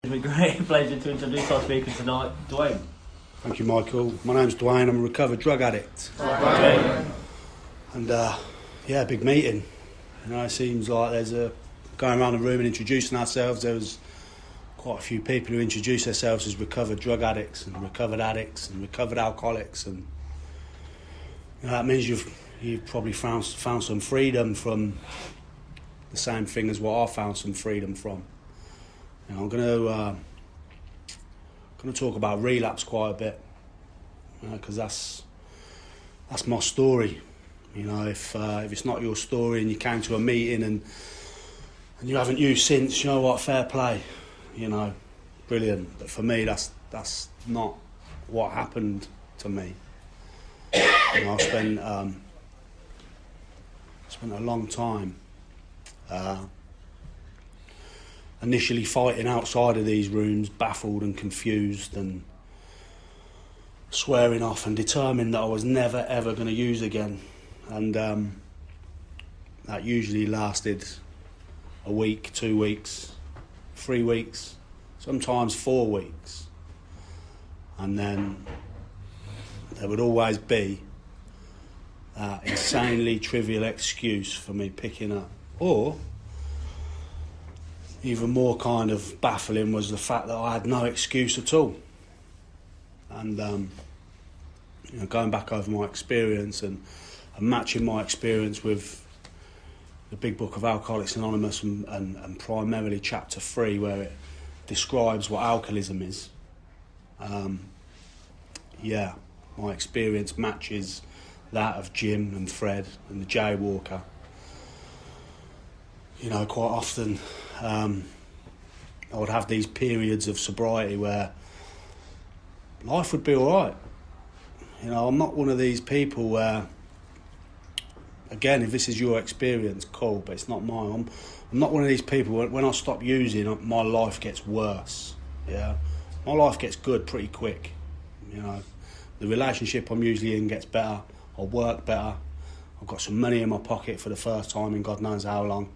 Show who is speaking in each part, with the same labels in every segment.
Speaker 1: It's a great pleasure to introduce our speaker tonight, Duane.
Speaker 2: Thank you, Michael. My name's Duane. I'm a recovered drug addict.
Speaker 1: Right.
Speaker 2: And big meeting. You know, it seems like there's going around the room and introducing ourselves. There was quite a few people who introduced themselves as recovered drug addicts and recovered alcoholics, and that means you've probably found some freedom from the same thing as what I found some freedom from. You know, I'm going to talk about relapse quite a bit, because that's my story. You know, if it's not your story and you came to a meeting and you haven't used since, you know what, fair play. You know, brilliant. But for me, that's not what happened to me. You know, I spent a long time initially fighting outside of these rooms, baffled and confused and swearing off and determined that I was never ever going to use again. And that usually lasted a week, 2 weeks, 3 weeks, sometimes 4 weeks. And then there would always be that insanely trivial excuse for me picking up. Or, even more kind of baffling was the fact that I had no excuse at all. And you know, going back over my experience and matching my experience with the Big Book of Alcoholics Anonymous and primarily Chapter 3, where it describes what alcoholism is. My experience matches that of Jim and Fred and the jaywalker. You know, quite often I would have these periods of sobriety where life would be all right. You know, I'm not one of these people where, again, if this is your experience, cool, but it's not mine. I'm not one of these people when I stop using, my life gets worse. Yeah, my life gets good pretty quick. You know, the relationship I'm usually in gets better. I work better. I've got some money in my pocket for the first time in God knows how long.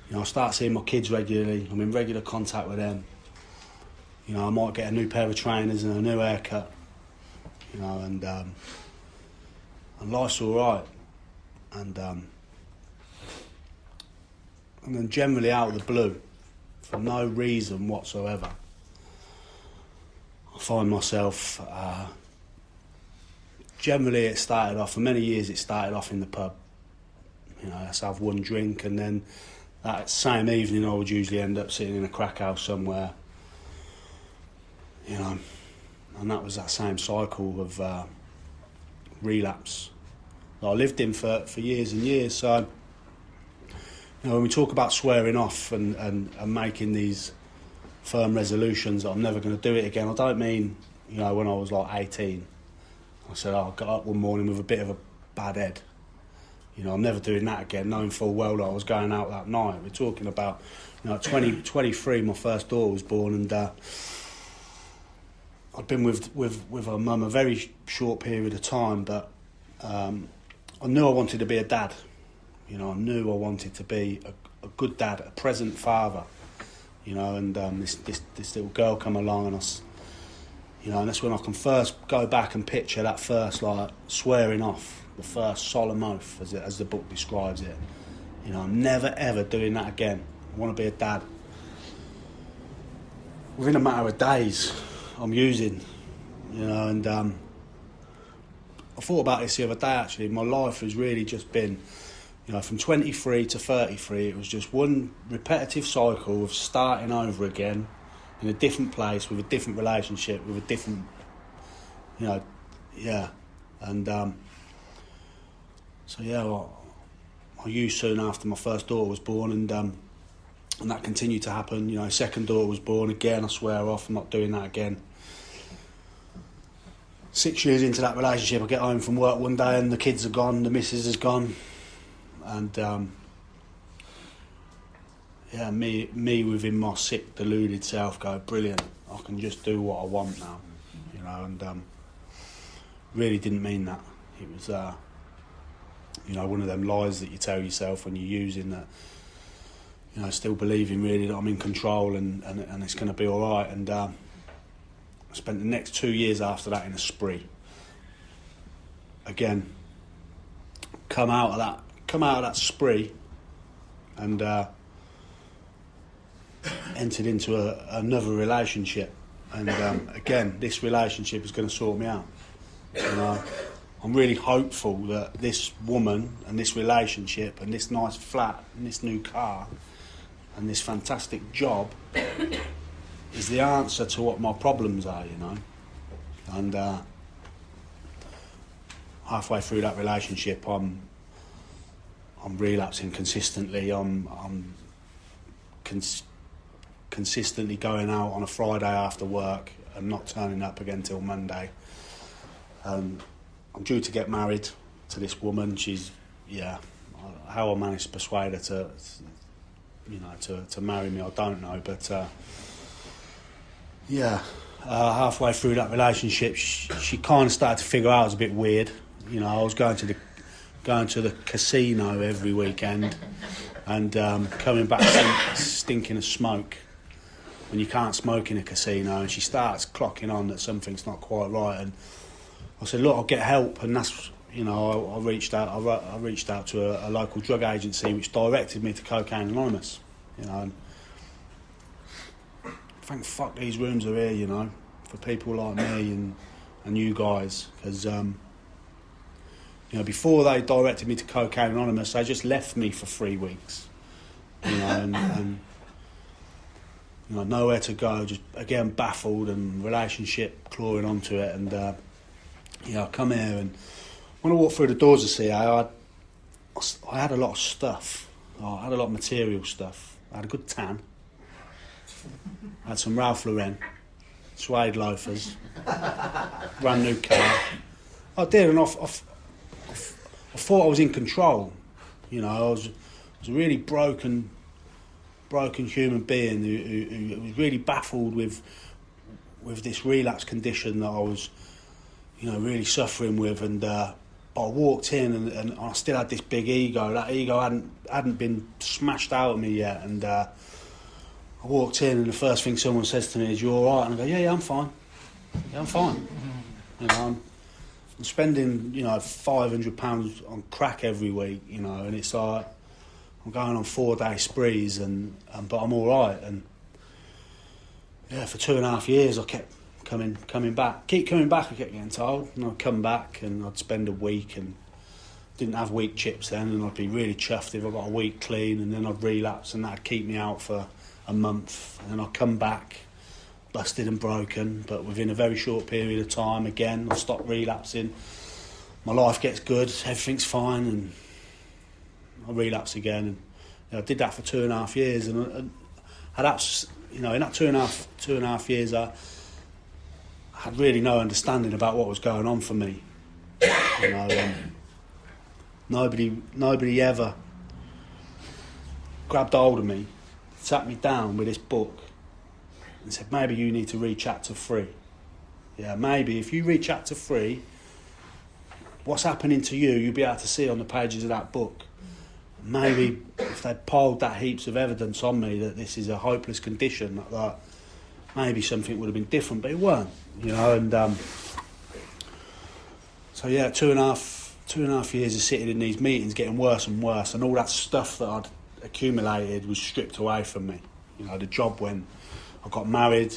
Speaker 2: You know, I start seeing my kids regularly. I'm in regular contact with them. You know, I might get a new pair of trainers and a new haircut. You know, and life's all right. And then generally out of the blue, for no reason whatsoever, I find myself, generally it started off, for many years it started off in the pub. You know, let's have one drink, and then that same evening I would usually end up sitting in a crack house somewhere. You know, and that was that same cycle of relapse that I lived in for years and years. So, you know, when we talk about swearing off and making these firm resolutions that I'm never going to do it again, I don't mean, you know, when I was like 18, I said, I got up one morning with a bit of a bad head. You know, I'm never doing that again, knowing full well that I was going out that night. We're talking about, you know, at 23, my first daughter was born, and I'd been with her mum a very short period of time, but I knew I wanted to be a dad. You know, I knew I wanted to be a good dad, a present father. You know, and this little girl come along, and you know, and that's when I can first go back and picture that first, like, swearing off, the first solemn oath, as the book describes it. You know, I'm never ever doing that again. I want to be a dad. Within a matter of days, I'm using, you know, and I thought about this the other day, actually. My life has really just been, you know, from 23 to 33, it was just one repetitive cycle of starting over again in a different place, with a different relationship, with a different, you know, yeah. And I used soon after my first daughter was born, and that continued to happen. You know, second daughter was born again, I swear off, I'm not doing that again. 6 years into that relationship, I get home from work one day and the kids are gone, the missus is gone, and me within my sick, deluded self go, brilliant, I can just do what I want now, you know, and really didn't mean that. It was, you know, one of them lies that you tell yourself when you're using, that still believing really that I'm in control and it's going to be all right. And I spent the next 2 years after that in a spree. Again, come out of that spree, and entered into another relationship. And again, this relationship is going to sort me out. I'm really hopeful that this woman and this relationship and this nice flat and this new car and this fantastic job is the answer to what my problems are, And halfway through that relationship, I'm relapsing consistently. I'm consistently going out on a Friday after work and not turning up again till Monday. I'm due to get married to this woman. She's, how I managed to persuade her to marry me, I don't know. But halfway through that relationship, she kind of started to figure out I was a bit weird. I was going to the casino every weekend and coming back stinking of smoke when you can't smoke in a casino. And she starts clocking on that something's not quite right. And I said, look, I'll get help. And that's, I reached out. I reached out to a local drug agency which directed me to Cocaine Anonymous. And thank fuck these rooms are here, for people like me and you guys, because before they directed me to Cocaine Anonymous, they just left me for 3 weeks, and nowhere to go, just again baffled and relationship clawing onto it. And I come here, and when I walked through the doors of CA, I had a lot of stuff. I had a lot of material stuff. I had a good tan. I had some Ralph Lauren, suede loafers, brand new car. I did, and I thought I was in control. I was a really broken human being who was really baffled with this relapse condition that I was, really suffering with. And I walked in, and I still had this big ego. That ego hadn't been smashed out of me yet. And I walked in, and the first thing someone says to me is, "You all right?" And I go, "Yeah, I'm fine. Yeah, I'm fine." I'm spending, £500 on crack every week, and it's like I'm going on 4-day sprees, but I'm all right. And for 2.5 years, I kept coming back. Keep coming back, I kept getting told. And I'd come back, and I'd spend a week, and didn't have week chips then, and I'd be really chuffed if I got a week clean, and then I'd relapse, and that'd keep me out for a month, and then I'd come back busted and broken, but within a very short period of time, again, I stop relapsing. My life gets good, everything's fine, and I relapse again. And I did that for 2.5 years, and in that two and a half years, I had really no understanding about what was going on for me. Nobody ever grabbed hold of me, sat me down with this book, and said, maybe you need to read chapter 3. Yeah, maybe if you read chapter 3, what's happening to you, you'll be able to see on the pages of that book. Maybe if they'd piled that heaps of evidence on me that this is a hopeless condition, that maybe something would have been different, but it weren't, And so 2.5 years of sitting in these meetings, getting worse and worse, and all that stuff that I'd accumulated was stripped away from me. The job when I got married,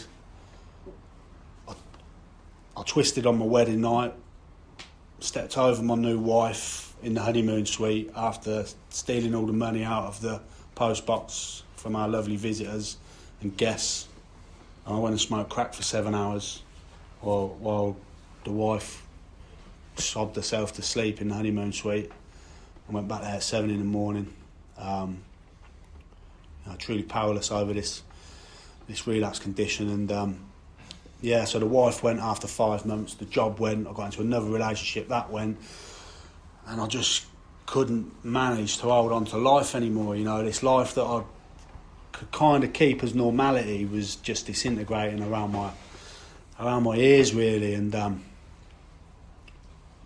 Speaker 2: I twisted on my wedding night, stepped over my new wife in the honeymoon suite after stealing all the money out of the post box from our lovely visitors and guests. And I went and smoked crack for 7 hours while the wife sobbed herself to sleep in the honeymoon suite. I went back there at 7 in the morning. Truly powerless over this relapse condition. And so the wife went after 5 months, the job went, I got into another relationship, that went, and I just couldn't manage to hold on to life anymore. This life that I could kind of keep as normality was just disintegrating around my ears, really. And but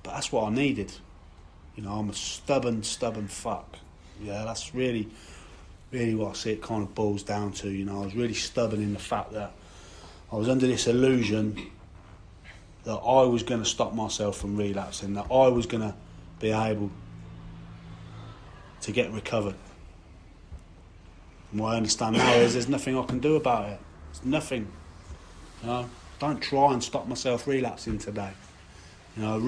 Speaker 2: that's what I needed. I'm a stubborn fuck. Yeah, that's really really what I see it kind of boils down to. You know, I was really stubborn in the fact that I was under this illusion that I was going to stop myself from relapsing, that I was going to be able to get recovered. And what I understand now is there's nothing I can do about it. There's nothing. You know, don't try and stop myself relapsing today. You know,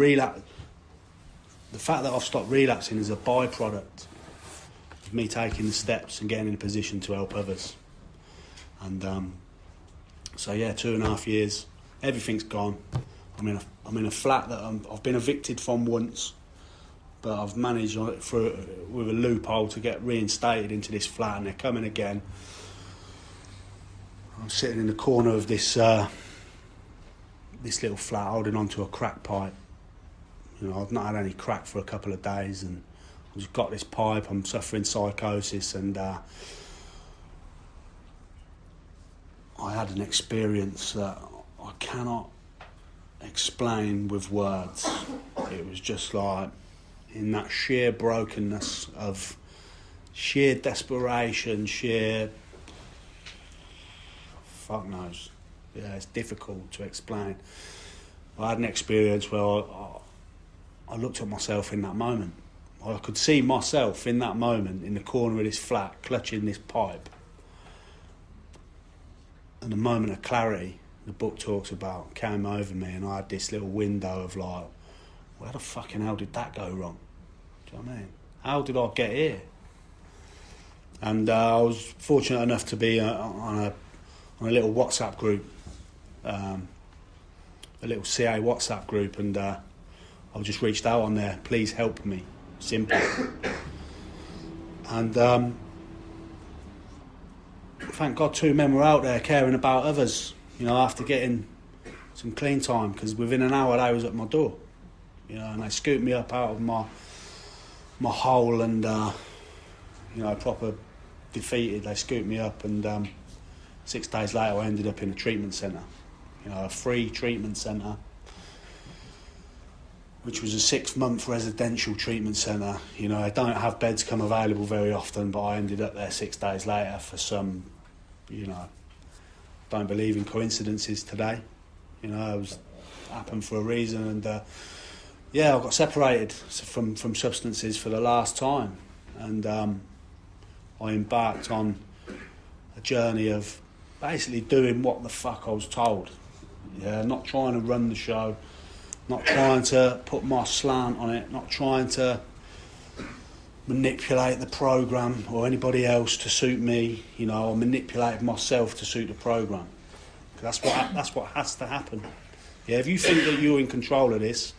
Speaker 2: the fact that I've stopped relapsing is a byproduct of me taking the steps and getting in a position to help others. And so yeah, 2.5 years, everything's gone. I'm in a flat that I've been evicted from once, but I've managed with a loophole to get reinstated into this flat, and they're coming again. I'm sitting in the corner of this little flat, holding onto a crack pipe. You know, I've not had any crack for a couple of days, and I've just got this pipe. I'm suffering psychosis, and I had an experience that I cannot explain with words. It was just like, in that sheer brokenness of sheer desperation, sheer fuck knows. Yeah, it's difficult to explain. I had an experience where I looked at myself in that moment. I could see myself in that moment in the corner of this flat, clutching this pipe. And a moment of clarity the book talks about came over me, and I had this little window of like, where the fucking hell did that go wrong? Do you know what I mean? How did I get here? And I was fortunate enough to be on a little WhatsApp group, a little CA WhatsApp group, and I just reached out on there, please help me, simple. And thank God 2 men were out there caring about others, you know, after getting some clean time, because within an hour they was at my door, you know, and they scooped me up out of my hole, and you know, proper defeated. They scooped me up, and 6 days later I ended up in a treatment centre, you know, a free treatment centre, which was a 6-month residential treatment centre. You know, I don't have beds come available very often, but I ended up there 6 days later for some, you know, don't believe in coincidences today. You know, it was happened for a reason, and yeah, I got separated from substances for the last time, and I embarked on a journey of basically doing what the fuck I was told. Yeah, not trying to run the show, not trying to put my slant on it, not trying to manipulate the programme or anybody else to suit me. You know, I manipulated myself to suit the programme. That's what has to happen. Yeah, if you think that you're in control of this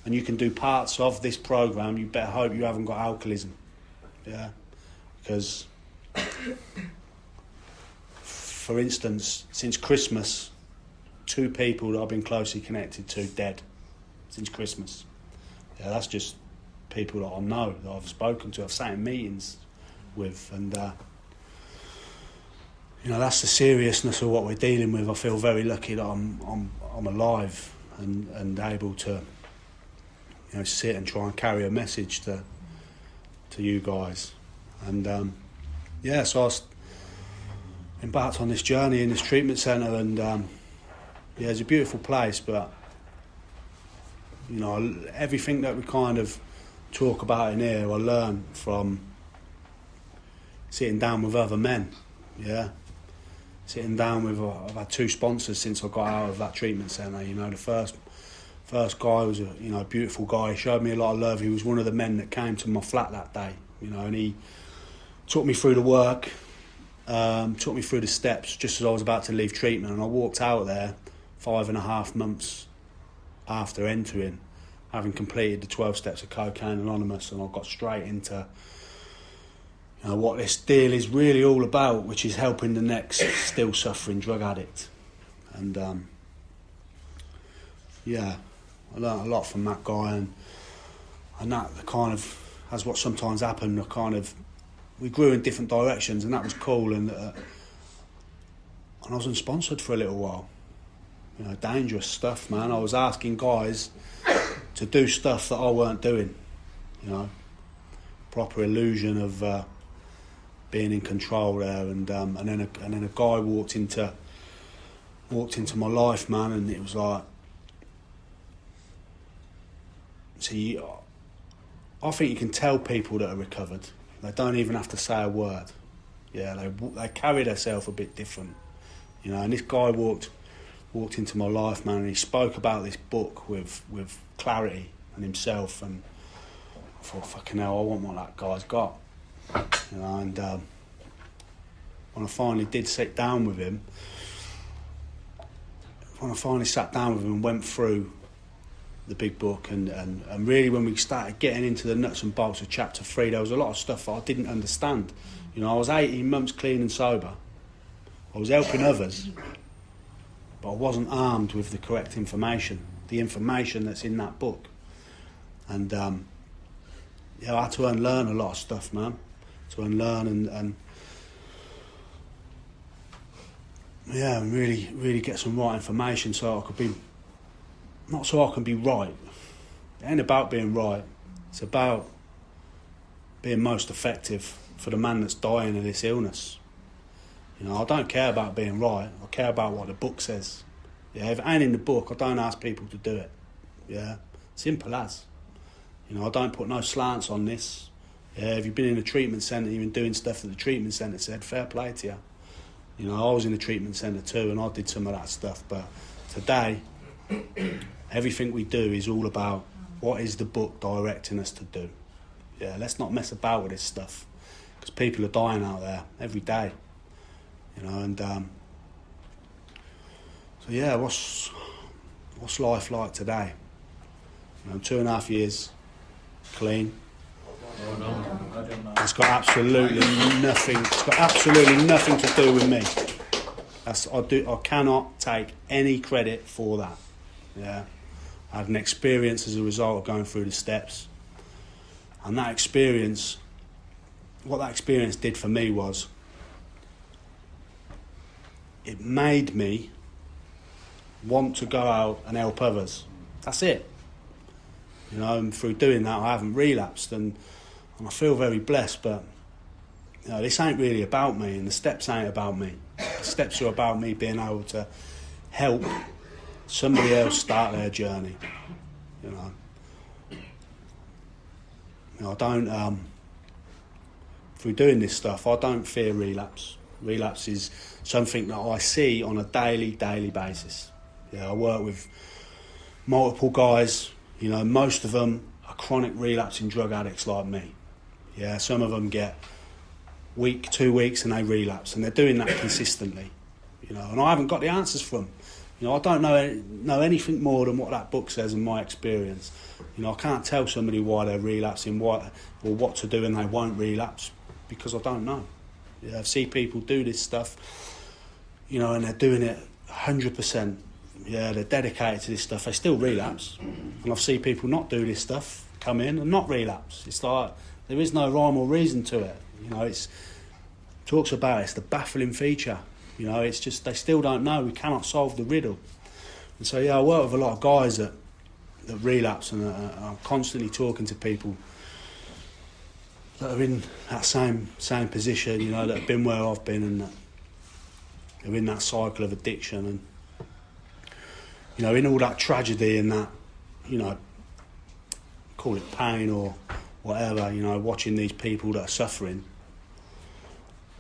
Speaker 2: and you can do parts of this programme, you better hope you haven't got alcoholism. Yeah, because, for instance, since Christmas, 2 people that I've been closely connected to dead since Christmas. Yeah, that's just people that I know, that I've spoken to, I've sat in meetings with, and you know, that's the seriousness of what we're dealing with. I feel very lucky that I'm alive and able to, you know, sit and try and carry a message to you guys. And yeah, so I was embarked on this journey in this treatment centre, and yeah, it's a beautiful place, but you know, everything that we kind of talk about in here, I learn from sitting down with other men. Yeah, sitting down with, I've had 2 sponsors since I got out of that treatment centre. You know, the first guy was a, you know, beautiful guy. He showed me a lot of love. He was one of the men that came to my flat that day. You know, and he took me through the work, took me through the steps just as I was about to leave treatment, and I walked out there 5.5 months after entering, having completed the 12 steps of Cocaine Anonymous, and I got straight into, you know, what this deal is really all about, which is helping the next still suffering drug addict. And yeah, I learned a lot from that guy, and that kind of, as what sometimes happened, we grew in different directions, and that was cool, and I was unsponsored for a little while. You know, dangerous stuff, man. I was asking guys to do stuff that I weren't doing, you know. Proper illusion of being in control there, and then a guy walked into my life, man, and it was like, see, I think you can tell people that are recovered. They don't even have to say a word. Yeah, they carry themselves a bit different, you know. And this guy walked into my life, man, and he spoke about this book with clarity and himself, and I thought, fucking hell, I want what that guy's got, you know. And when I finally did sit down with him, and went through the big book, and really when we started getting into the nuts and bolts of chapter 3, there was a lot of stuff that I didn't understand. You know, I was 18 months clean and sober. I was helping others, but I wasn't armed with the correct information, the information that's in that book. And yeah, I had to unlearn a lot of stuff, man. To unlearn and yeah, and really get some right information so I could be, not so I can be right. It ain't about being right. It's about being most effective for the man that's dying of this illness. You know, I don't care about being right. I care about what the book says. Yeah, if it ain't in the book, I don't ask people to do it. Yeah, simple as. You know, I don't put no slants on this. Yeah, if you've been in a treatment centre, you've been doing stuff that the treatment centre said, fair play to you. You know, I was in a treatment centre too, and I did some of that stuff. But today, everything we do is all about what is the book directing us to do. Yeah, let's not mess about with this stuff, because people are dying out there every day. You know, and so yeah, what's life like today? You know, 2.5 years clean. It's got absolutely nothing. It's got absolutely nothing to do with me. I cannot take any credit for that. Yeah, I had an experience as a result of going through the steps, and that experience, what that experience did for me was, it made me want to go out and help others. That's it. You know, and through doing that, I haven't relapsed, and I feel very blessed. But you know, this ain't really about me, and the steps ain't about me. The steps are about me being able to help somebody else start their journey. You know, I don't. Through doing this stuff, I don't fear relapse. Relapse is something that I see on a daily basis. Yeah, I work with multiple guys. You know, most of them are chronic relapsing drug addicts like me. Yeah, some of them get week, 2 weeks, and they relapse, and they're doing that consistently. You know, and I haven't got the answers for them. You know, I don't know anything more than what that book says in my experience. You know, I can't tell somebody why they're relapsing, or what to do when they won't relapse, because I don't know. Yeah, I see people do this stuff, you know, and they're doing it 100%. Yeah, they're dedicated to this stuff. They still relapse. And I've seen people not do this stuff, come in and not relapse. It's like, there is no rhyme or reason to it. You know, it's the baffling feature. You know, it's just, they still don't know. We cannot solve the riddle. And so, yeah, I work with a lot of guys that relapse, and I'm constantly talking to people that are in that same position, you know, that have been where I've been, and that are in that cycle of addiction, and you know, in all that tragedy and that, you know, call it pain or whatever, you know, watching these people that are suffering,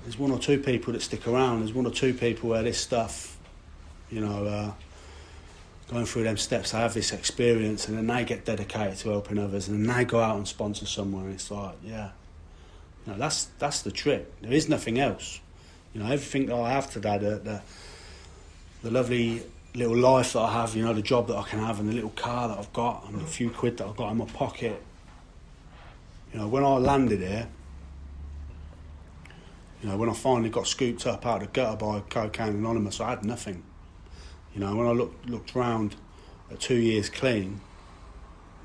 Speaker 2: there's 1 or 2 people that stick around. There's 1 or 2 people where this stuff, you know, going through them steps, they have this experience, and then they get dedicated to helping others, and then they go out and sponsor someone, and it's like, yeah, you know, that's the trick. There is nothing else. You know, everything that I have today, the lovely little life that I have, you know, the job that I can have, and the little car that I've got, and the few quid that I've got in my pocket. You know, when I landed here, you know, when I finally got scooped up out of the gutter by Cocaine Anonymous, I had nothing. You know, when I looked round at 2 years clean,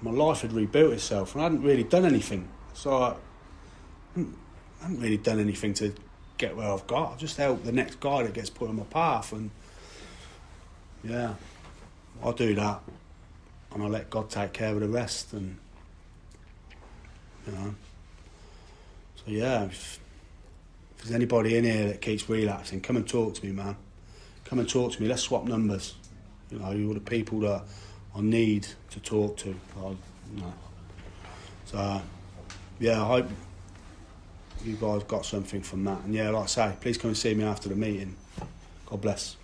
Speaker 2: my life had rebuilt itself, and I hadn't really done anything. So I hadn't really done anything to get where I've got. I've just helped the next guy that gets put on my path, and yeah, I do that, and I let God take care of the rest, and you know, so yeah, if If there's anybody in here that keeps relapsing, come and talk to me, man. Come and talk to me. Let's swap numbers. You know, you're the people that I need to talk to. So, yeah, I hope you guys got something from that. And yeah, like I say, please come and see me after the meeting. God bless.